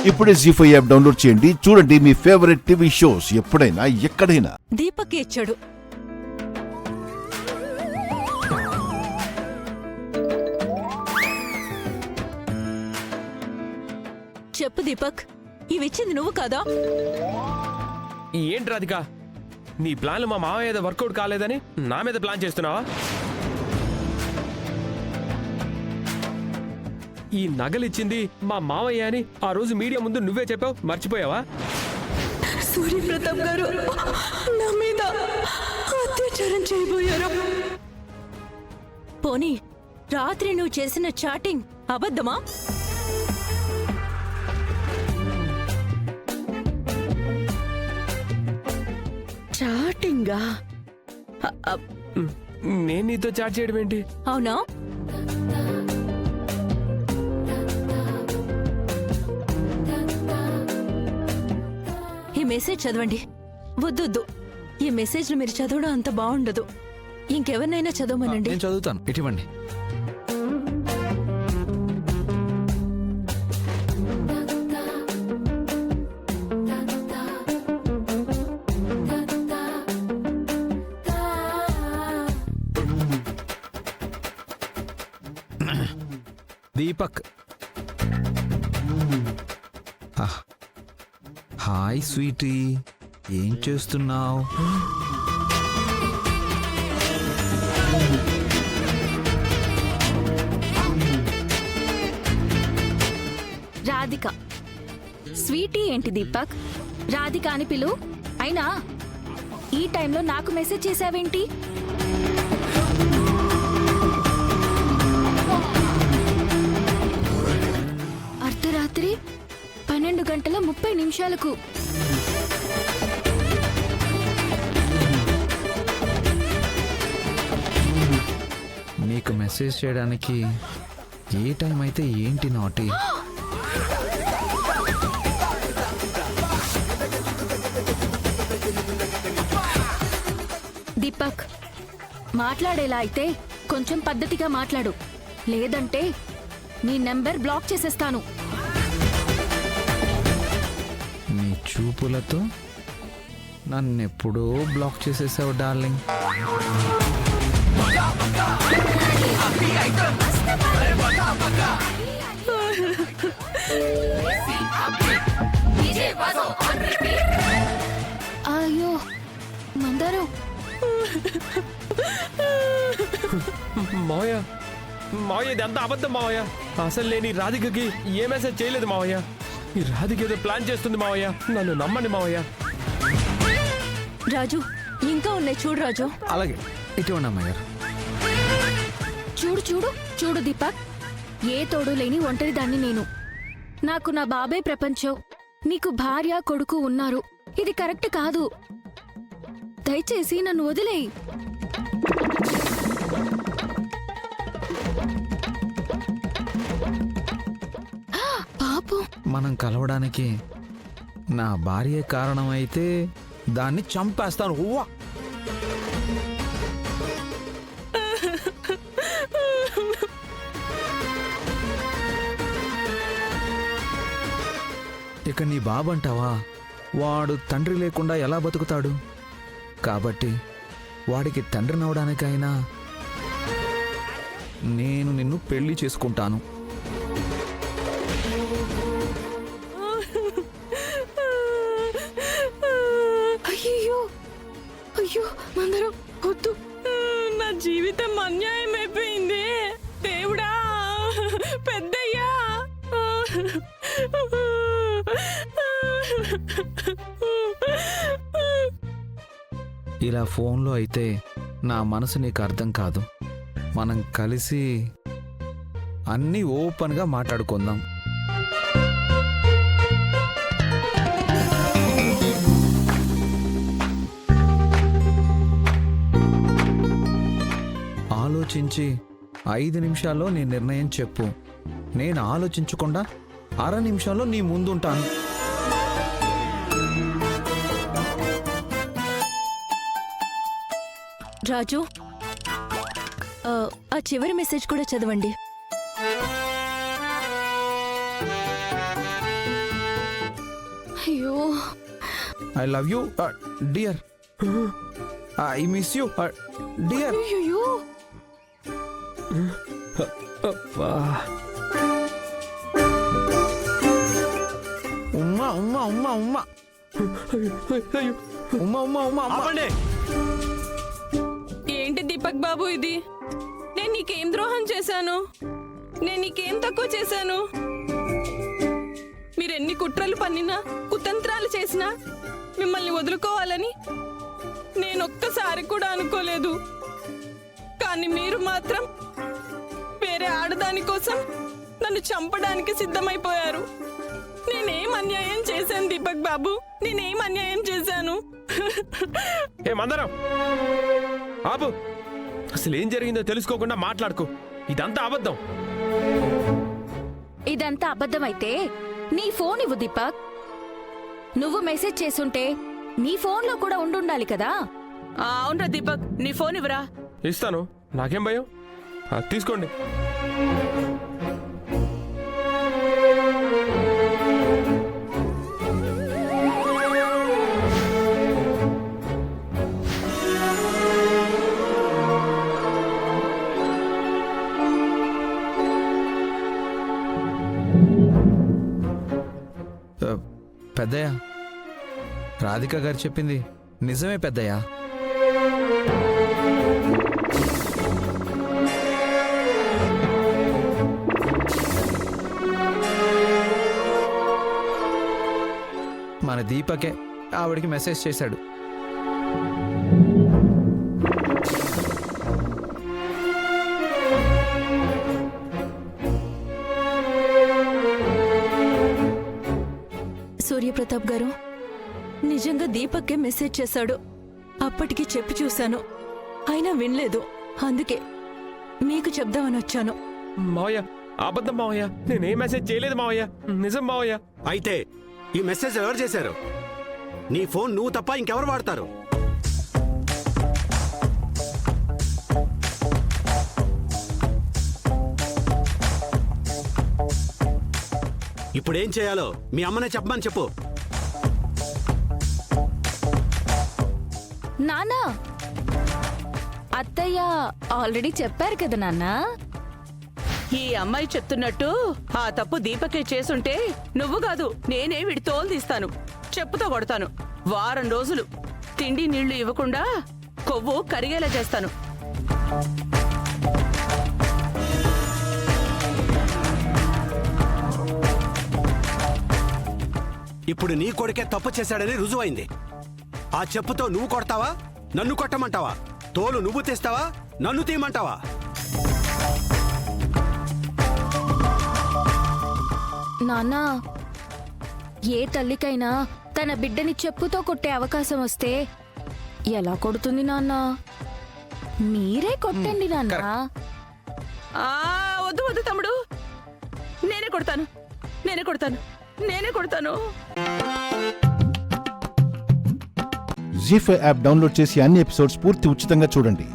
ఇప్పుడే జీ5 app download చేయండి. చూడండి మీ ఫేవరెట్ టీవీ షోస్ ఎప్పుడైనా ఎక్కడైనా. దీపక్ ఇచ్చాడు. చెప్పు దీపక్, ఇవిచ్చింది నువ్వు కాదా? ఏంటి రాధిక, నీ ప్లాన్లు మా మావయ్య ఏదో వర్కౌట్ కాలేదని నా మీద ప్లాన్ చేస్తున్నావా? ఈ నగలిచ్చింది మా మావయ్య అని ఆ రోజు మీడియా ముందు నువ్వే చెప్పావు, మర్చిపోయావా? సూర్యప్రతాప్ గారు నా మీద అత్యాచారం చేయబోయారు. పోనీ రాత్రి నువ్వు చేసిన చాటింగ్ అబద్ధమా? చాటింగా? నేను నీతో చాట్ చేయడం ఏంటి? అవునా? ఈ మెసేజ్ చదవండి. వద్దొద్దు, ఈ మెసేజ్లు మీరు చదవడం అంత బాగుండదు. ఇంకెవరినైనా చదవమనండి. నేను చదువుతాను, ఇటువంటి. దీపక్, హాయ్ స్వీటీ, ఏం చేస్తున్నావు? రాధిక. స్వీటీ ఏంటి దీపక్? రాధిక అని పిలు. అయినా ఈ టైంలో నాకు మెసేజ్ చేసావేంటి? అర్ధరాత్రి 12:30 నీకు మెసేజ్ చేయడానికి ఏ టైం అయితే ఏంటి నాటి? దీపక్, మాట్లాడేలా అయితే కొంచెం పద్ధతిగా మాట్లాడు, లేదంటే నీ నెంబర్ బ్లాక్ చేసేస్తాను. నీ చూపులతో నన్నెప్పుడో బ్లాక్ చేసేసావు డార్లింగ్. అయ్యో మందారు. మావయ్య, మావయ్య ఇది అంతా అబద్ధం మావయ్య. అసలు నేను ఈ రాధికకి ఏ మెసేజ్ చేయలేదు మావయ్య. ఈ రాధిక ఏదో ప్లాన్ చేస్తుంది మావయ్య, నన్ను నమ్మండి మావయ్య. రాజు, ఇంకా ఉన్నాయి చూడు రాజు. అలాగే, ఇటువంటి అమ్మాయి గారు. చూడు చూడు చూడు దీపక్, ఏ తోడు లేని ఒంటరిదాన్ని నేను. నాకు నా బాబే ప్రపంచం. నీకు భార్య కొడుకు ఉన్నారు. ఇది కరెక్ట్ కాదు. దయచేసి నన్ను వదిలేయి. పాపం, మనం కలవడానికి నా భార్య కారణమైతే దాన్ని చంపేస్తాను. ఓవా, ఇక నీ బాబు అంటావా? వాడు తండ్రి లేకుండా ఎలా బతుకుతాడు? కాబట్టి వాడికి తండ్రినవడానికైనా నేను నిన్ను పెళ్లి చేసుకుంటాను. అయ్యో అయ్యో మందరం వద్దు, నా జీవితం అన్యాయం అయిపోయింది. దేవుడా, పెద్దయ్యా. ఇలా ఫోన్లో అయితే నా మనసు నీకు అర్థం కాదు. మనం కలిసి అన్నీ ఓపెన్గా మాట్లాడుకుందాం. ఆలోచించి 5 నిమిషాల్లో నీ నిర్ణయం చెప్పు. నేను ఆలోచించకుండా 1/2 నిమిషంలో నీ ముందుంటాను. రాజు, ఆ చివరి మెసేజ్ కూడా చదవండి. అయ్యో I love you dear. I miss you dear. అయ్యో అబ్బా. ఉమ్మా ఉమ్మా ఉమ్మా ఉమ్మా అయ్యో. ఉమ్మా ఉమ్మా ఉమ్మా ఉమ్మా. ఆపండి. ఏంటి దీపక్ బాబు ఇది? నేను నీకేం ద్రోహం చేశాను? నేను నీకేం తక్కువ చేశాను? మీరెన్ని కుట్రలు పన్నినా కుతంత్రాలు చేసినా మిమ్మల్ని వదులుకోవాలని నేనొక్కసారి కూడా అనుకోలేదు. కానీ మీరు మాత్రం వేరే ఆడదాని కోసం నన్ను చంపడానికి సిద్ధమైపోయారు. నేనేం అన్యాయం చేశాను దీపక్ బాబు? నేనేం అన్యాయం చేశాను? ఏ మందరం ఆపు. అసలు ఏం జరిగిందో తెలుసుకోకుండా మాట్లాడుకో. ఇదంతా అబద్ధం. ఇదంతా అబద్ధమైతే నీ ఫోన్ ఇవ్వు దీపక్. నువ్వు మెసేజ్ చేసుంటే నీ ఫోన్లో కూడా ఉండుండాలి కదా. అవునరా దీపక్, నీ ఫోన్ ఇవ్వరా. ఇస్తాను, నాకేం భయం. తీసుకోండి. పెద్దయ్య, రాధిక గారు చెప్పింది నిజమే పెద్దయ్య. మన దీపకే ఆవిడికి మెసేజ్ చేశాడు. సూర్యప్రతాప్ గారు, నిజంగా దీపక్కే మెసేజ్ చేశాడు. అప్పటికి చెప్పి చూశాను, అయినా వినలేదు. అందుకే మీకు చెప్దామని వచ్చాను. మావయ్య అబద్ధం మావయ్య. నేనే మెసేజ్ చేయలేదు మావయ్య. నిజం మావయ్య. అయితే ఈ మెసేజ్ ఎవరు చేశారు? నీ ఫోన్ నువ్వు తప్ప ఇంకెవరు వాడతారు? ఇప్పుడేం చేయాలో మీ అమ్మనే చెప్పమని చెప్పు. నానా, అత్తయ్య ఆల్రెడీ చెప్పారు కదా నాన్నా. ఈ అమ్మాయి చెప్తున్నట్టు ఆ తప్పు దీపకే చేసుంటే నువ్వు కాదు నేనే వీడి తోలు తీస్తాను, చెప్పుతో కొడతాను. వారం రోజులు తిండి నీళ్లు ఇవ్వకుండా కొవ్వు కరిగేలా చేస్తాను. ఇప్పుడు నీ కొడుకే తప్పు చేశాడని రుజువైంది. ఆ చెప్పుతో నువ్వు కొడతావా, నన్ను కొట్టమంటావా? తోలు నువ్వు తీస్తావా, నన్ను తీయమంటావా? నాన్నా, ఏ తల్లికైనా తన బిడ్డని చెప్పుతో కొట్టే అవకాశం వస్తే ఎలా కొడుతుంది నాన్నా? మీరే కొట్టండి నాన్నా. ఆ వద్దు వద్దు తమ్ముడు, నేనే కొడతాను, నేనే కొడతాను, నేనే కొడతాను. జీ5 యాప్ డౌన్లోడ్ చేసి అన్ని ఎపిసోడ్స్ పూర్తి ఉచితంగా చూడండి.